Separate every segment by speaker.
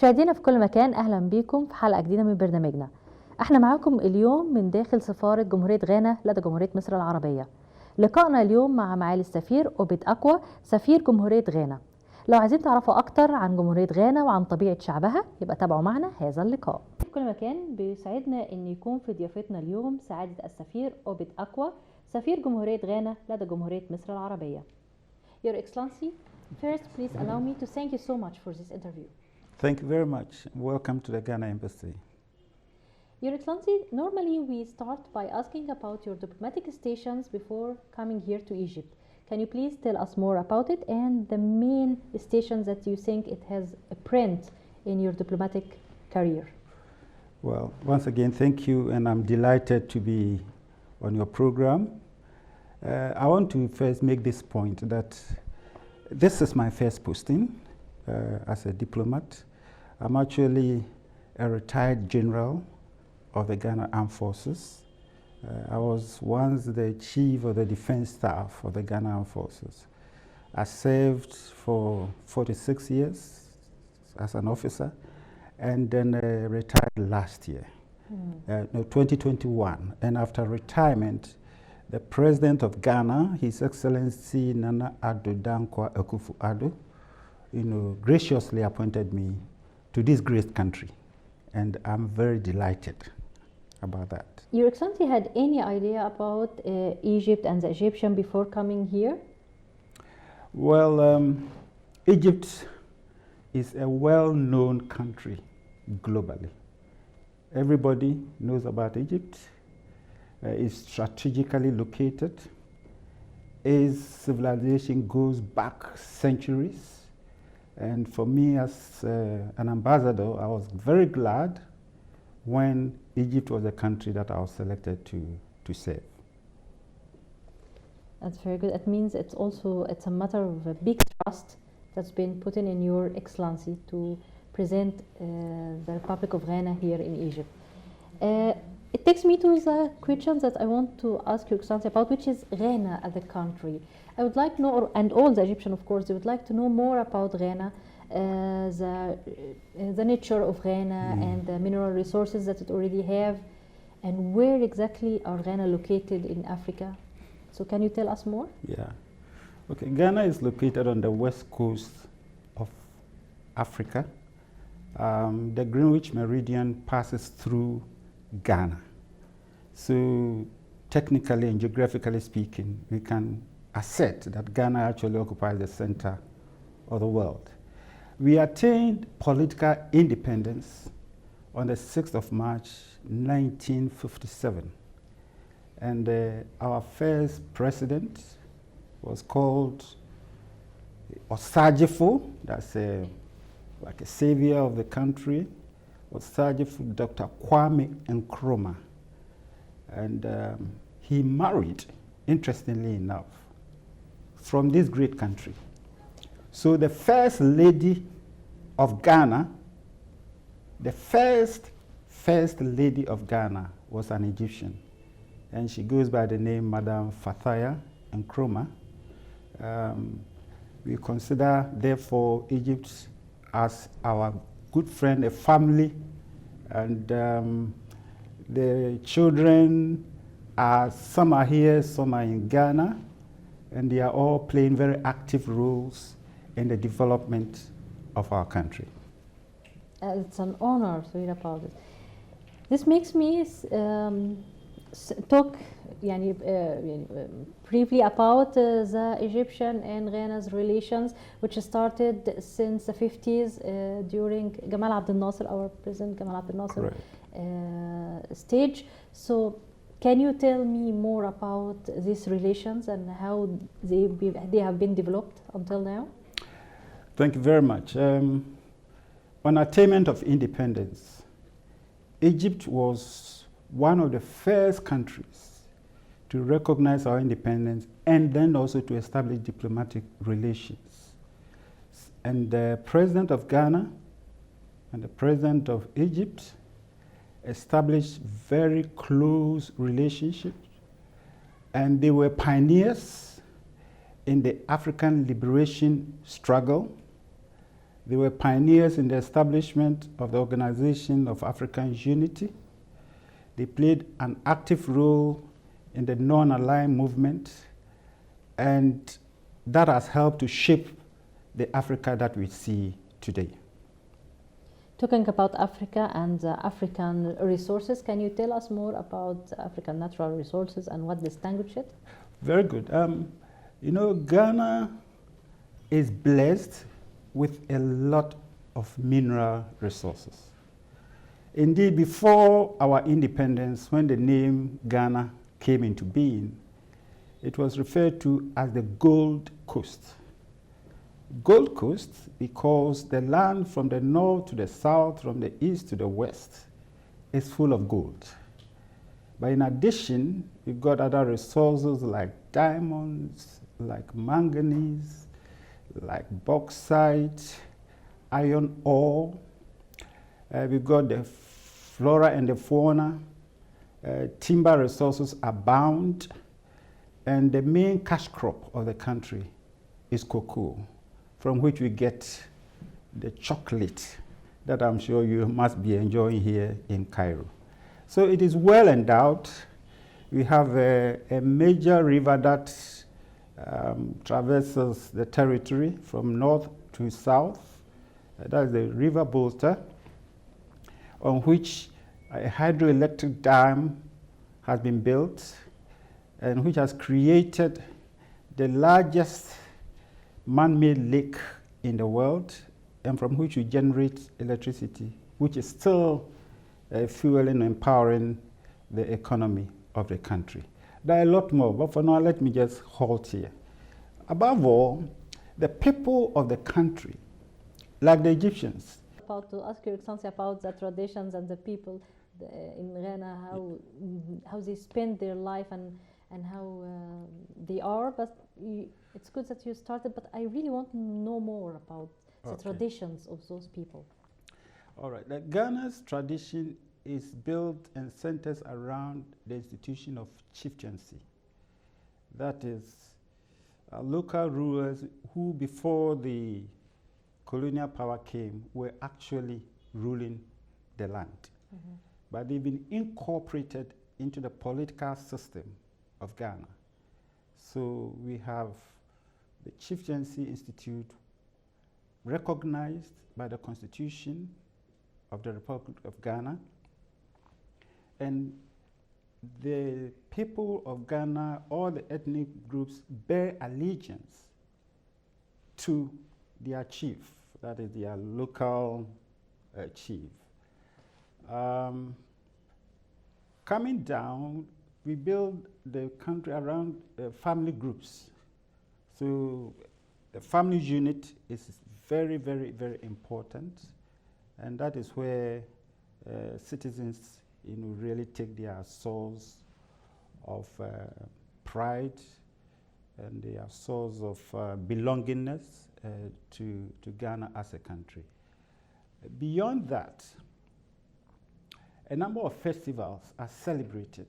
Speaker 1: مشاهدينا في كل مكان، أهلا بيكم في حلقة جديدة من برنامجنا. احنا معاكم اليوم من داخل سفارة جمهورية غانا لدى جمهورية مصر العربية. لقائنا اليوم مع معالي السفير أوبت أكوا سفير جمهورية غانا. لو عايزين تعرفوا أكتر عن جمهورية غانا وعن طبيعة شعبها يبقى تابعوا معنا هذا اللقاء. في كل مكان بيسعدنا أن يكون في ضيافتنا اليوم سعادة السفير أوبت أكوا سفير جمهورية غانا لدى جمهورية مصر العربية. Your Excellency, first please allow me to thank you so much for this interview.
Speaker 2: Thank you very much. Welcome to the Ghana Embassy.
Speaker 1: Your Excellency, normally we start by asking about your diplomatic stations before coming here to Egypt. Can you please tell us more about it and the main stations that you think it has a print in your diplomatic career?
Speaker 2: Well, once again, thank you, and I'm delighted to be on your program. I want to first make this point that this is my first posting as a diplomat. I'm actually a retired general of the Ghana Armed Forces. I was once the chief of the defense staff of the Ghana Armed Forces. I served for 46 years as an officer and then retired last year, 2021. And after retirement, the President of Ghana, His Excellency Nana Addo Dankwa Akufo-Addo, graciously appointed me to this great country, and I'm very delighted about that.
Speaker 1: Your Excellency had any idea about Egypt and the Egyptian before coming here?
Speaker 2: Well, Egypt is a well-known country globally. Everybody knows about Egypt. It's strategically located. Its civilization goes back centuries. And for me as an ambassador, I was very glad when Egypt was a country that I was selected to serve.
Speaker 1: That's very good. It means it's a matter of a big trust that's been put in your Excellency to present the Republic of Ghana here in Egypt. It takes me to the questions that I want to ask your Excellency about, which is Ghana as a country. I would like to know, and all the Egyptians, of course, they would like to know more about Ghana, the nature of Ghana and the mineral resources that it already have, and where exactly are Ghana located in Africa. So can you tell us more?
Speaker 2: Yeah. Okay, Ghana is located on the west coast of Africa. The Greenwich Meridian passes through Ghana. So technically and geographically speaking, we can assert that Ghana actually occupies the center of the world. We attained political independence on the 6th of March, 1957. And our first president was called Osajifo, that's like a savior of the country, Osajifo Dr. Kwame Nkrumah. And he married, interestingly enough, from this great country. So the first lady of Ghana, the first lady of Ghana was an Egyptian. And she goes by the name Madame Bethha Nkrumah. We consider, therefore, Egypt as our good friend, a family, and the children some are here, some are in Ghana, and they are all playing very active roles in the development of our country.
Speaker 1: It's an honor to hear about it. This makes me talk briefly about the Egyptian and Ghana's relations, which started since the 50s during Gamal Abdel Nasser, our President Gamal Abdel Nasser stage. So can you tell me more about these relations and how they have been developed until now?
Speaker 2: Thank you very much. On attainment of independence, Egypt was one of the first countries to recognize our independence and then also to establish diplomatic relations. And the President of Ghana and the President of Egypt established very close relationships, and they were pioneers in the African liberation struggle. They were pioneers in the establishment of the Organization of African Unity. They played an active role in the non-aligned movement, and that has helped to shape the Africa that we see today.
Speaker 1: Talking about Africa and African resources, can you tell us more about African natural resources and what distinguishes it?
Speaker 2: Very good. You know, Ghana is blessed with a lot of mineral resources. Indeed, before our independence, when the name Ghana came into being, it was referred to as the Gold Coast. Gold Coast because the land from the north to the south, from the east to the west, is full of gold. But in addition, we've got other resources like diamonds, like manganese, like bauxite, iron ore. We've got the flora and the fauna. Timber resources abound. And the main cash crop of the country is cocoa, from which we get the chocolate that I'm sure you must be enjoying here in Cairo. So it is well endowed. We have a major river that traverses the territory from north to south. That is the River Volta, on which a hydroelectric dam has been built and which has created the largest man-made lake in the world, and from which we generate electricity, which is still fueling and empowering the economy of the country. There are a lot more, but for now, let me just halt here. Above all, the people of the country, like the Egyptians.
Speaker 1: About to ask Your Excellency about the traditions and the people in Ghana, how they spend their life and how they are, but it's good that you started, but I really want to know more about the traditions of those people.
Speaker 2: All right, Ghana's tradition is built and centers around the institution of chieftaincy. That is, local rulers who, before the colonial power came, were actually ruling the land. Mm-hmm. But they've been incorporated into the political system of Ghana. So we have the Chieftaincy Institute recognized by the Constitution of the Republic of Ghana, and the people of Ghana, all the ethnic groups, bear allegiance to their chief, that is their local chief. Coming down, we build the country around family groups. So the family unit is very, very, very important, and that is where citizens really take their source of pride and their source of belongingness to Ghana as a country. Beyond that, a number of festivals are celebrated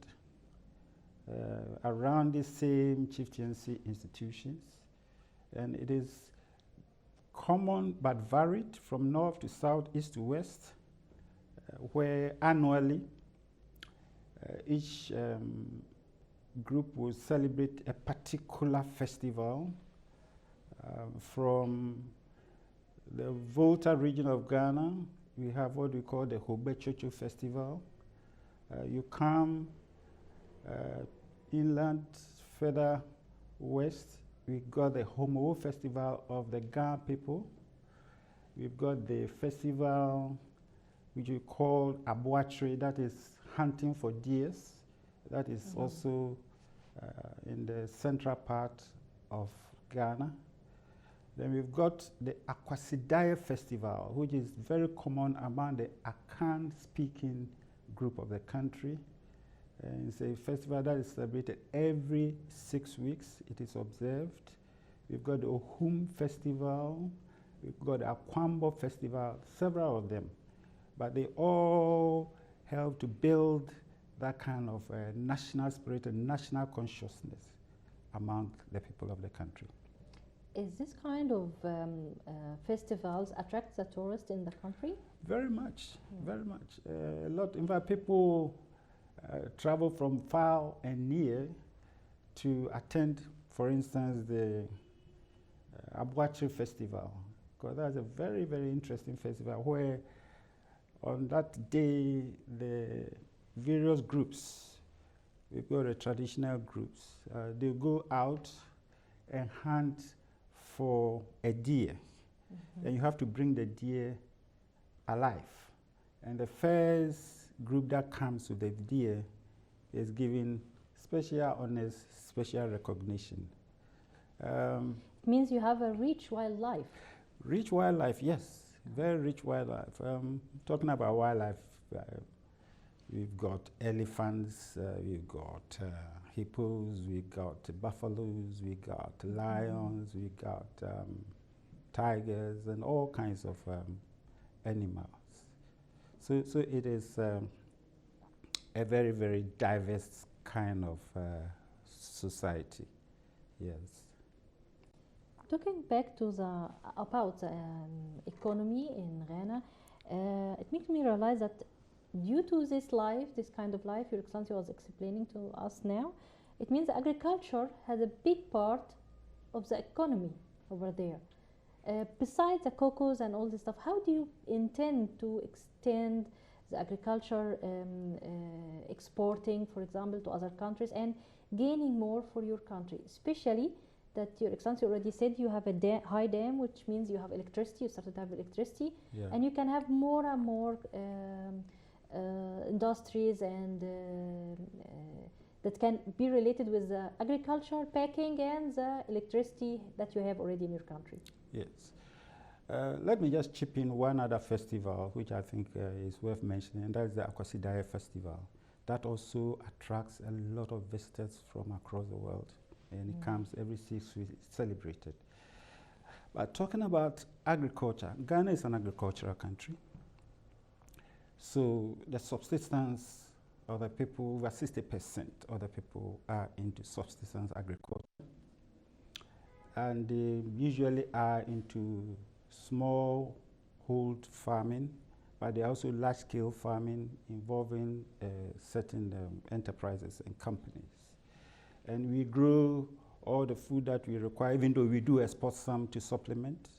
Speaker 2: around the same chieftaincy institutions, and it is common but varied from north to south, east to west, where annually each group will celebrate a particular festival. From the Volta region of Ghana, we have what we call the Hobechocho Festival. You come inland, further west, we've got the Homo Festival of the Ga people. We've got the festival which we call Abuatre, that is hunting for deers. That is also in the central part of Ghana. Then we've got the Akwasidaye Festival, which is very common among the Akan-speaking group of the country. It's a festival that is celebrated every 6 weeks. It is observed. We've got the Ohum Festival. We've got the Akwambo Festival, several of them. But they all help to build that kind of national spirit and national consciousness among the people of the country.
Speaker 1: Is this kind of festivals attract the tourists in the country?
Speaker 2: Very much, very much. A lot. In fact, people travel from far and near to attend, for instance, the Abuachi festival, because that's a very, very interesting festival where on that day the various groups, we call the traditional groups, they go out and hunt for a deer, and you have to bring the deer alive. And the first group that comes with the deer is given special honors, special recognition.
Speaker 1: It means you have a rich wildlife.
Speaker 2: Rich wildlife, yes, very rich wildlife. Talking about wildlife, we've got elephants, we've got hippos, we've got buffaloes, we've got lions, we've got tigers, and all kinds of animals. So it is a very, very diverse kind of society, yes.
Speaker 1: Talking back to about the economy in Ghana, it makes me realize that due to this life, this kind of life Your Excellency was explaining to us now, it means agriculture has a big part of the economy over there. Besides the cocoas and all this stuff, how do you intend to extend the agriculture exporting, for example, to other countries and gaining more for your country, especially that Your Excellency already said you have a high dam, which means you have electricity, you started to have electricity,
Speaker 2: Yeah.
Speaker 1: and you can have more and more industries and that can be related with the agriculture, packing, and the electricity that you have already in your country.
Speaker 2: Yes. Let me just chip in one other festival which I think is worth mentioning, and that is the Akwa Festival. That also attracts a lot of visitors from across the world, and it comes every 6 weeks, it's celebrated. But talking about agriculture, Ghana is an agricultural country. So the subsistence of the people, over 60% of the people are into subsistence agriculture. And they usually are into small hold farming, but they are also large-scale farming involving certain enterprises and companies. And we grow all the food that we require, even though we do export some to supplement.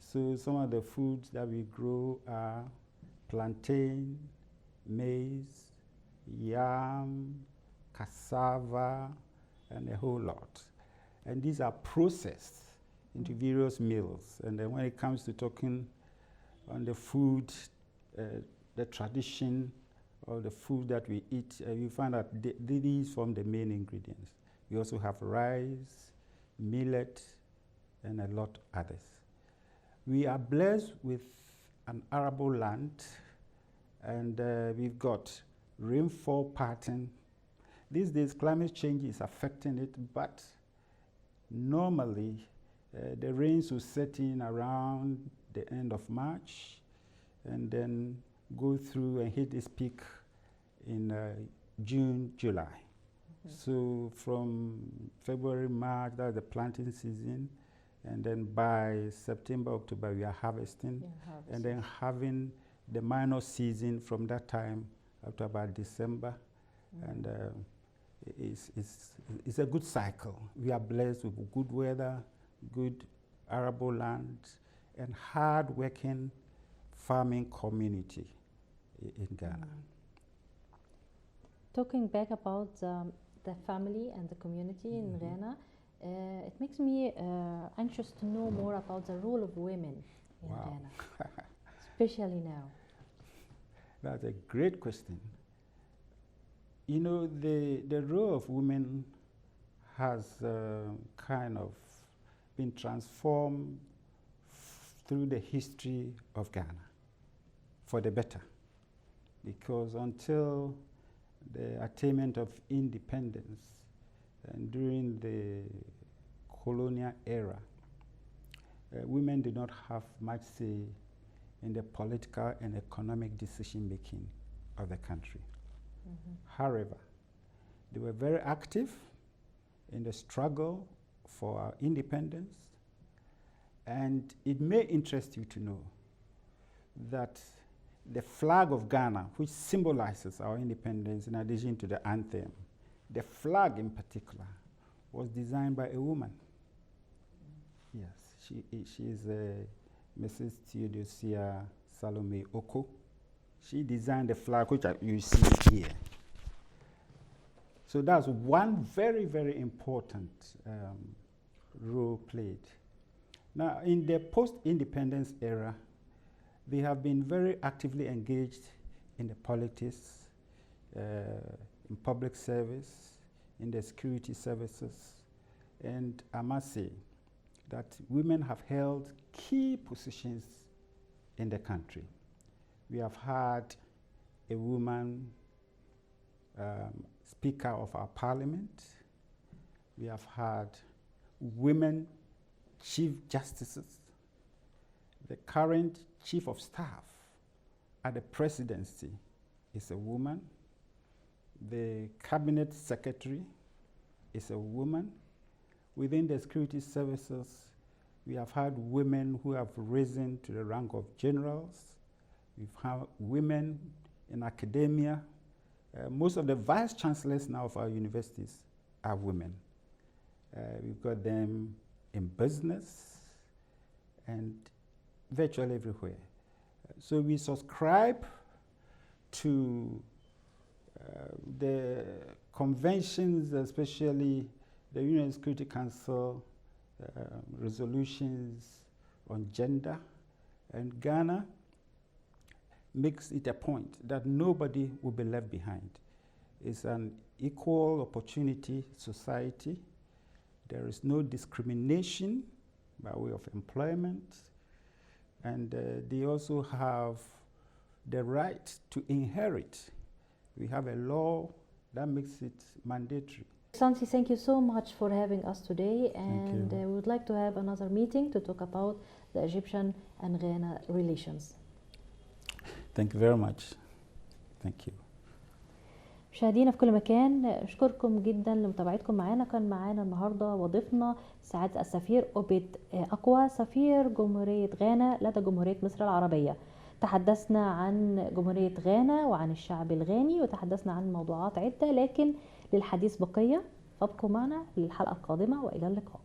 Speaker 2: So some of the foods that we grow are plantain, maize, yam, cassava, and a whole lot. And these are processed into various meals. And then when it comes to talking on the food, the tradition of the food that we eat, you find that these form the main ingredients. We also have rice, millet, and a lot others. We are blessed with an arable land, and we've got rainfall pattern. These days, climate change is affecting it, but normally the rains will set in around the end of March and then go through and hit its peak in June, July. So from February, March, that's the planting season, and then by September, October, we are harvesting, and then having the minor season from that time up to about December, and it's a good cycle. We are blessed with good weather, good arable land, and hard-working farming community in Ghana.
Speaker 1: Talking back about the family and the community in Ghana, it makes me anxious to know more about the role of women in Ghana, especially now.
Speaker 2: That's a great question. You know, the role of women has kind of been transformed through the history of Ghana for the better, because until the attainment of independence and during the colonial era, women did not have much say in the political and economic decision making of the country. However, they were very active in the struggle for our independence, And it may interest you to know that the flag of Ghana, which symbolizes our independence in addition to the anthem, the flag in particular, was designed by a woman. Yes, she is Mrs. Theodosia Salome Oko. She designed the flag, which you see here. So that's one very, very important role played. Now, in the post-independence era, they have been very actively engaged in the politics, in public service, in the security services, and I must say that women have held key positions in the country. We have had a woman Speaker of our Parliament. We have had women Chief Justices. The current Chief of Staff at the Presidency is a woman. The Cabinet Secretary is a woman. Within the security services, we have had women who have risen to the rank of generals. We've had women in academia. Most of the vice chancellors now of our universities are women. We've got them in business and virtually everywhere. So we subscribe to the conventions, especially the UN Security Council resolutions on gender, and Ghana makes it a point that nobody will be left behind. It's an equal opportunity society. There is no discrimination by way of employment, and they also have the right to inherit. We have a law that makes it mandatory.
Speaker 1: Excellency, thank you so much for having us today, and we would like to have another meeting to talk about the Egyptian and Ghana relations.
Speaker 2: Thank you very much. Thank you.
Speaker 1: مشاهدينا في كل مكان، اشكركم جدا لمتابعتكم معانا. كان معانا النهارده وضيفنا سعاده السفير أوبت أكوا، سفير جمهوريه غانا لدى جمهوريه مصر العربيه. تحدثنا عن جمهوريه غانا وعن الشعب الغاني، وتحدثنا عن موضوعات عده، لكن للحديث بقيه. فابقوا معنا للحلقه القادمه، والى اللقاء.